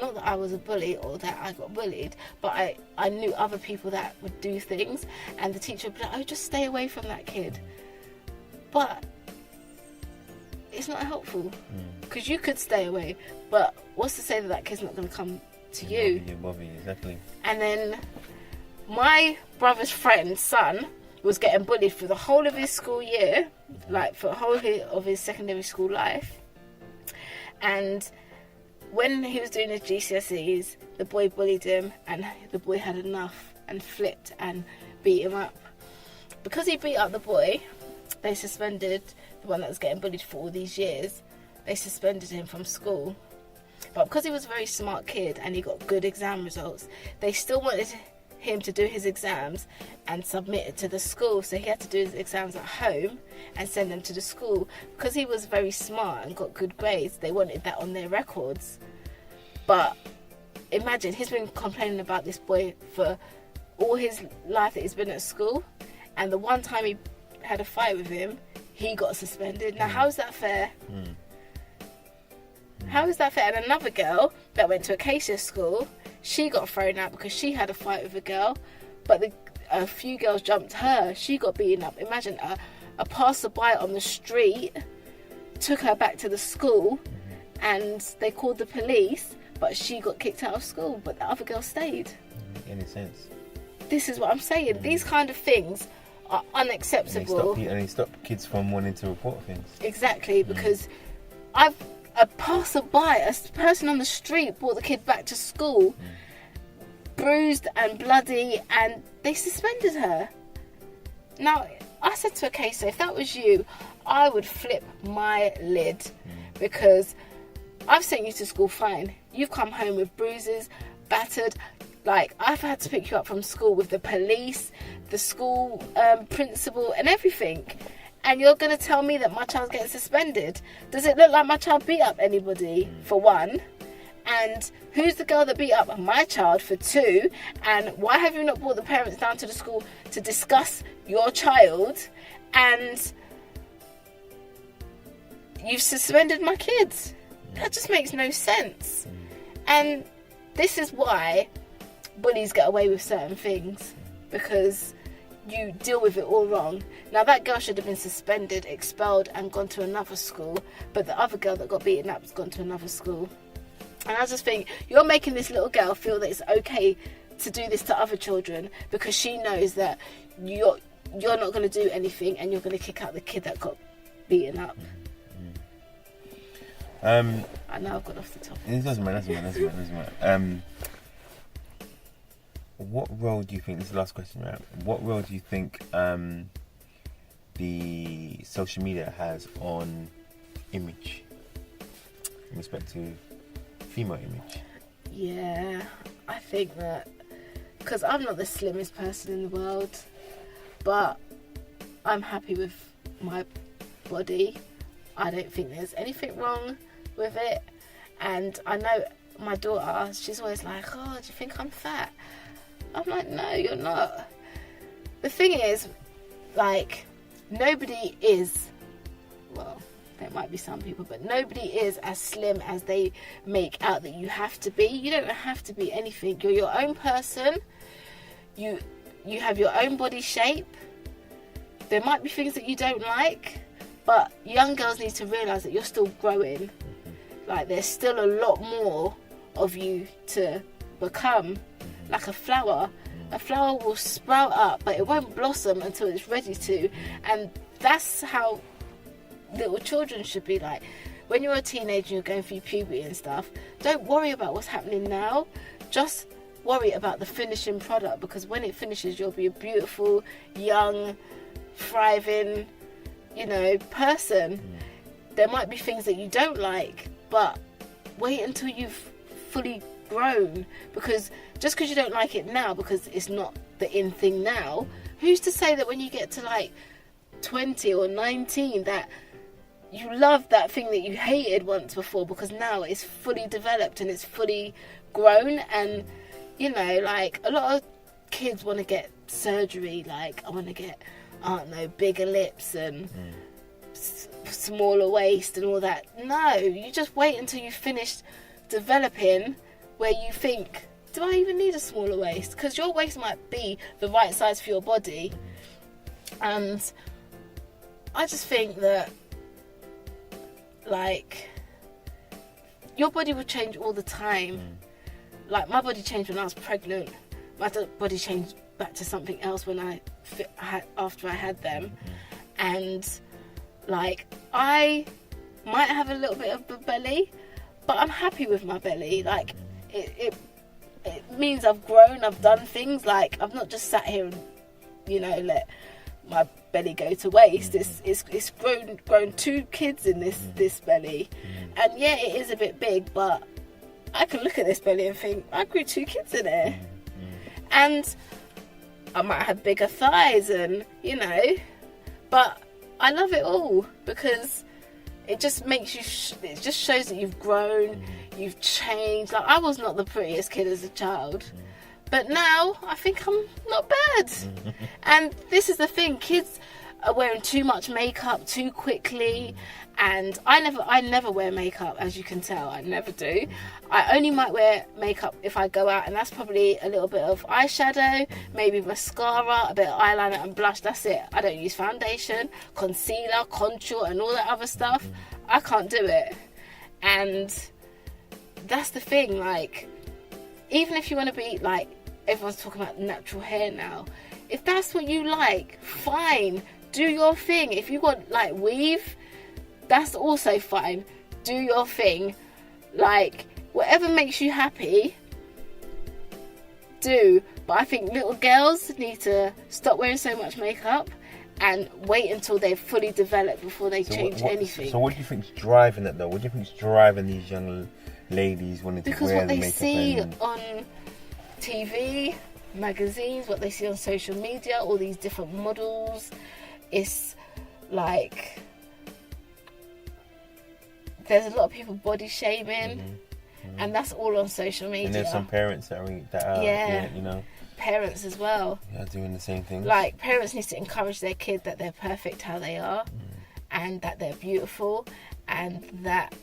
not that I was a bully or that I got bullied, but I knew other people that would do things, and the teacher would be like, oh, just stay away from that kid. But it's not helpful, because you could stay away, but what's to say that that kid's not going to come to you? Exactly. And then my brother's friend's son was getting bullied for the whole of his school year, like for the whole of his secondary school life. And when he was doing his GCSEs, the boy bullied him, and the boy had enough and flipped and beat him up. Because he beat up the boy, they suspended the one that was getting bullied for all these years. They suspended him from school. But because he was a very smart kid and he got good exam results, they still wanted him to do his exams and submit it to the school. So he had to do his exams at home and send them to the school. Because he was very smart and got good grades, they wanted that on their records. But imagine, he's been complaining about this boy for all his life that he's been at school, and the one time he had a fight with him, he got suspended. Now, how is that fair? How is that fair? And another girl that went to Acacia School, she got thrown out because she had a fight with a girl, but a few girls jumped her. She got beaten up. Imagine a passerby on the street took her back to the school, and they called the police, but she got kicked out of school, but the other girl stayed. Any sense? This is what I'm saying. These kind of things are unacceptable. And they stop kids from wanting to report things. Exactly, because a passerby, a person on the street, brought the kid back to school, bruised and bloody, and they suspended her. Now, I said to Acacia, if that was you, I would flip my lid, because I've sent you to school fine. You've come home with bruises, battered. Like, I've had to pick you up from school with the police, the school principal and everything. And you're going to tell me that my child's getting suspended? Does it look like my child beat up anybody, for one? And who's the girl that beat up my child, for two? And why have you not brought the parents down to the school to discuss your child? And you've suspended my kids. That just makes no sense. And this is why bullies get away with certain things, because you deal with it all wrong. Now, that girl should have been suspended, expelled, and gone to another school, but the other girl that got beaten up has gone to another school. And I just think, you're making this little girl feel that it's okay to do this to other children, because she knows that you're not going to do anything, and you're going to kick out the kid that got beaten up. I know I've got off the topic. It doesn't matter. What role do you think, this is the last question, right? What role do you think the social media has on image, in respect to female image? Yeah, I think that, because I'm not the slimmest person in the world, but I'm happy with my body. I don't think there's anything wrong with it. And I know my daughter, she's always like, oh, do you think I'm fat? I'm like, no, you're not. The thing is, like, nobody is, well, there might be some people, but nobody is as slim as they make out that you have to be. You don't have to be anything. You're your own person. You have your own body shape. There might be things that you don't like, but young girls need to realise that you're still growing. Like, there's still a lot more of you to become. Like a flower. A flower will sprout up, but it won't blossom until it's ready to. And that's how little children should be. Like, when you're a teenager and you're going through puberty and stuff, don't worry about what's happening now. Just worry about the finishing product, because when it finishes, you'll be a beautiful, young, thriving, person. There might be things that you don't like, but wait until you've fully grown, because just because you don't like it now because it's not the in thing now, who's to say that when you get to like 20 or 19 that you love that thing that you hated once before, because now it's fully developed and it's fully grown. And like, a lot of kids want to get surgery, like, I want to get bigger lips and smaller waist and all that. No, you just wait until you finish developing where you think, do I even need a smaller waist? Because your waist might be the right size for your body. And I just think that, like, your body will change all the time. Like, my body changed when I was pregnant. My body changed back to something else when after I had them. And, like, I might have a little bit of a belly, but I'm happy with my belly. Like, it means I've grown, I've done things. Like, I've not just sat here and, you know, let my belly go to waste. It's grown 2 kids in this belly. And yeah, it is a bit big, but I can look at this belly and think, I grew 2 kids in it. And I might have bigger thighs and, you know, but I love it all because it just makes you, it just shows that you've grown, you've changed. Like, I was not the prettiest kid as a child, but now I think I'm not bad. And this is the thing, kids are wearing too much makeup too quickly, and I never wear makeup, as you can tell. I never do. I only might wear makeup if I go out, and that's probably a little bit of eyeshadow, maybe mascara, a bit of eyeliner and blush. That's it. I don't use foundation, concealer, contour and all that other stuff. I can't do it. And that's the thing, like, even if you want to be, like, everyone's talking about natural hair now, if that's what you like, fine, do your thing. If you want, like, weave, that's also fine, do your thing. Like, whatever makes you happy, do. But I think little girls need to stop wearing so much makeup and wait until they're fully developed before they change anything. So what do you think's driving it though? What do you think's driving these young ladies wanting to wear the makeup? Because what they see on TV, magazines, what they see on social media, all these different models, it's like there's a lot of people body shaming, and that's all on social media. And there's some parents that are you know, parents as well. Yeah, doing the same thing. Like, parents need to encourage their kid that they're perfect how they are, and that they're beautiful, and that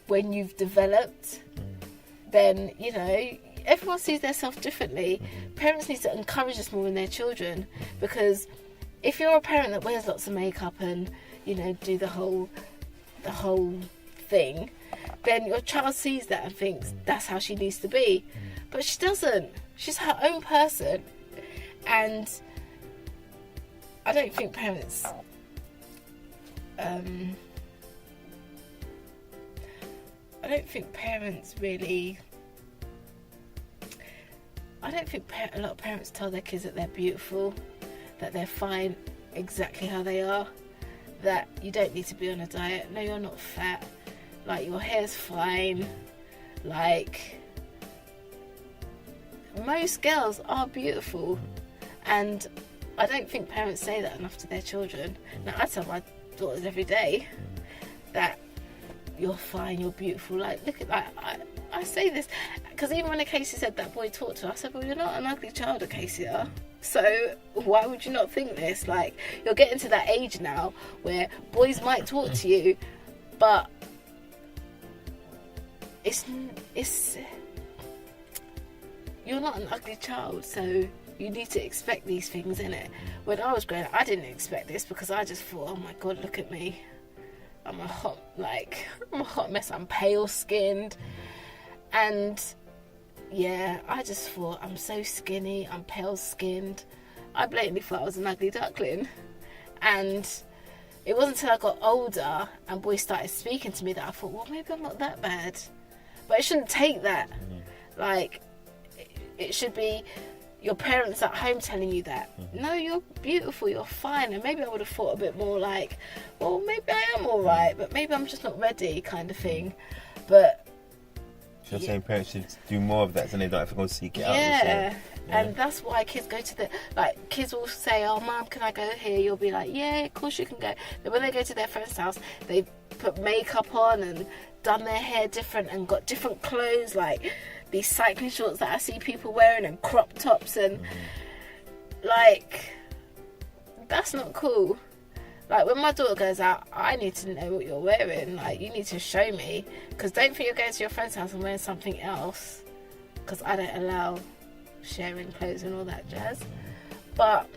when you've developed, then, you know, everyone sees themselves differently. Parents need to encourage this more in their children, because if you're a parent that wears lots of makeup and, you know, do the whole thing, then your child sees that and thinks that's how she needs to be. But she doesn't. She's her own person. And I don't think parents a lot of parents tell their kids that they're beautiful, that they're fine exactly how they are, that you don't need to be on a diet. No, you're not fat. Like, your hair's fine. Like, most girls are beautiful. And I don't think parents say that enough to their children. Now, I tell my daughters every day that you're fine, you're beautiful. Like, look at that. I say this because even when Casey said that boy talked to her, I said, well, you're not an ugly child, Acacia. So why would you not think this? Like, you're getting to that age now where boys might talk to you, but it's you're not an ugly child, so you need to expect these things, innit? When I was growing up, I didn't expect this because I just thought, oh my god, look at me. I'm a hot mess. I'm pale skinned. And yeah, I just thought, I'm so skinny, I'm pale skinned. I blatantly thought I was an ugly duckling. And it wasn't until I got older and boys started speaking to me that I thought, well, maybe I'm not that bad. But it shouldn't take that. Like, it should be your parents at home telling you that. No, you're beautiful, you're fine. And maybe I would have thought a bit more like, well, maybe I am alright, but maybe I'm just not ready, kind of thing. But so you're saying parents should do more of that so they don't have to go seek it out. Yeah, and that's why kids go to kids will say, oh, Mum, can I go here? You'll be like, yeah, of course you can go. Then when they go to their friend's house, they put makeup on and done their hair different and got different clothes, like these cycling shorts that I see people wearing and crop tops, and like, that's not cool. Like, when my daughter goes out, I need to know what you're wearing. Like, you need to show me. Because don't think you're going to your friend's house and wearing something else. Because I don't allow sharing clothes and all that jazz. But,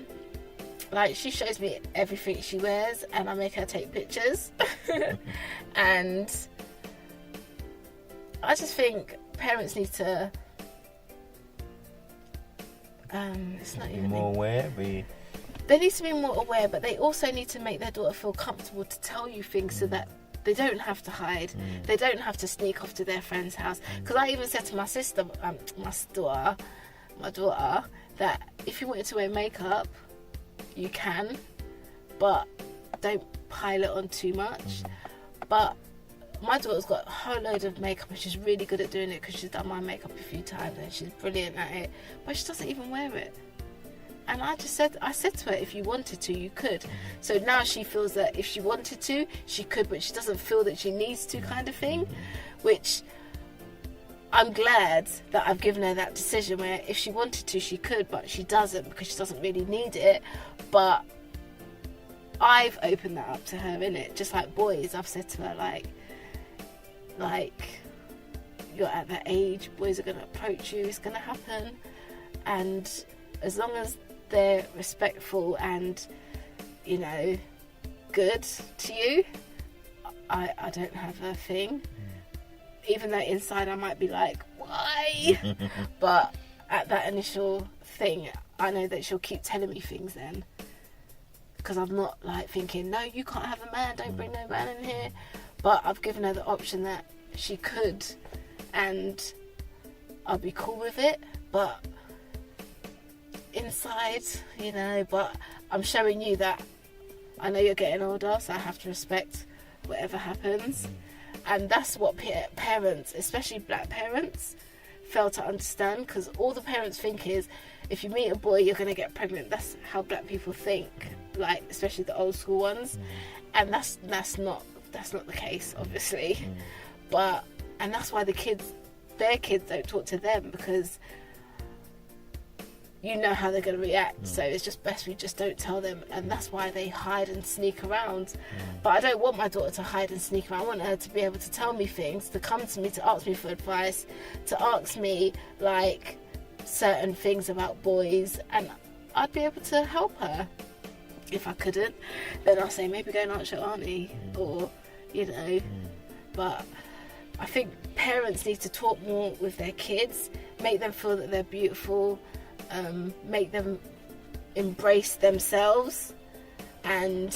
like, she shows me everything she wears and I make her take pictures. And I just think parents need to... it's not even... more aware, They need to be more aware, but they also need to make their daughter feel comfortable to tell you things so that they don't have to hide. They don't have to sneak off to their friend's house. Because I even said to my sister, my daughter, that if you wanted to wear makeup, you can, but don't pile it on too much. But my daughter's got a whole load of makeup and she's really good at doing it because she's done my makeup a few times and she's brilliant at it, but she doesn't even wear it. And I said to her, if you wanted to, you could. So now she feels that if she wanted to, she could, but she doesn't feel that she needs to, kind of thing. Which I'm glad that I've given her that decision where if she wanted to, she could, but she doesn't because she doesn't really need it. But I've opened that up to her, innit? Just like boys, I've said to her, like you're at that age, boys are going to approach you, it's going to happen. And as long as they're respectful and, you know, good to you, I don't have a thing. Even though inside I might be like, why? But at that initial thing, I know that she'll keep telling me things then. Because I'm not like thinking, no, you can't have a man, don't bring no man in here. But I've given her the option that she could and I'll be cool with it. But inside, you know, but I'm showing you that I know you're getting older, so I have to respect whatever happens. And that's what parents, especially black parents, fail to understand, because all the parents think is if you meet a boy you're going to get pregnant. That's how black people think, like especially the old school ones. And that's not the case, obviously. But and that's why their kids don't talk to them, because you know how they're going to react. So it's just best we just don't tell them. And that's why they hide and sneak around. But I don't want my daughter to hide and sneak around. I want her to be able to tell me things, to come to me, to ask me for advice, to ask me like certain things about boys, and I'd be able to help her. If I couldn't, then I'll say maybe go and ask your auntie, or you know. But I think parents need to talk more with their kids, make them feel that they're beautiful, make them embrace themselves, and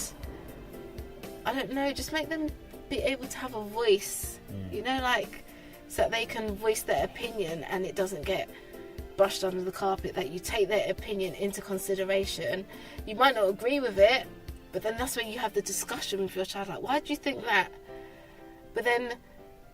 I don't know, just make them be able to have a voice, you know, like so that they can voice their opinion and it doesn't get brushed under the carpet, that you take their opinion into consideration. You might not agree with it, but then that's when you have the discussion with your child, like, why do you think that? But then,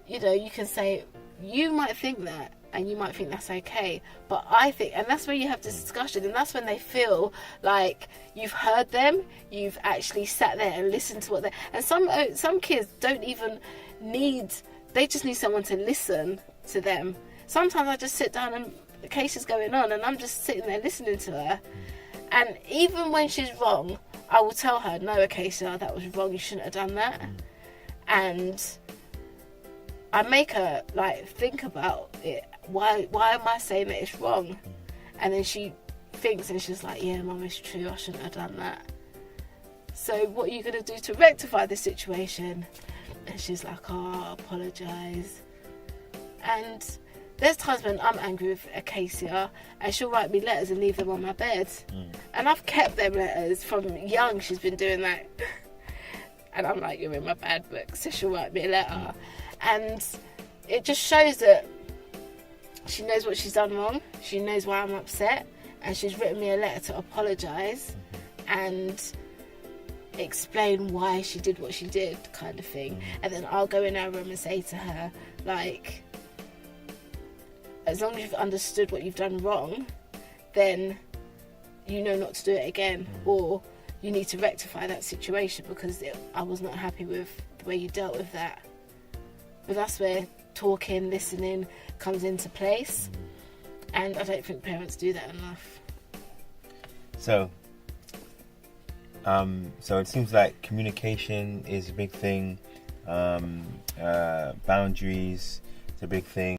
you know, you can say, you might think that, and you might think that's okay, but I think, and that's where you have this discussion, and that's when they feel like you've heard them, you've actually sat there and listened to what they, and some kids don't even need, they just need someone to listen to them. Sometimes I just sit down and the case is going on and I'm just sitting there listening to her, and even when she's wrong, I will tell her, no, Acacia, that was wrong, you shouldn't have done that. And I make her like think about it. Why am I saying that it's wrong? And then she thinks and she's like, yeah, Mum, it's true, I shouldn't have done that. So what are you going to do to rectify this situation? And she's like, oh, I apologise. And there's times when I'm angry with Acacia and she'll write me letters and leave them on my bed. And I've kept them letters from young, she's been doing that. And I'm like, you're in my bad book, so she'll write me a letter. And it just shows that she knows what she's done wrong, she knows why I'm upset, and she's written me a letter to apologise and explain why she did what she did, kind of thing. And then I'll go in her room and say to her, like, as long as you've understood what you've done wrong, then you know not to do it again, or you need to rectify that situation because I was not happy with the way you dealt with that. But that's where talking, listening comes into place, and I don't think parents do that enough. So So it seems like communication is a big thing. Boundaries is a big thing.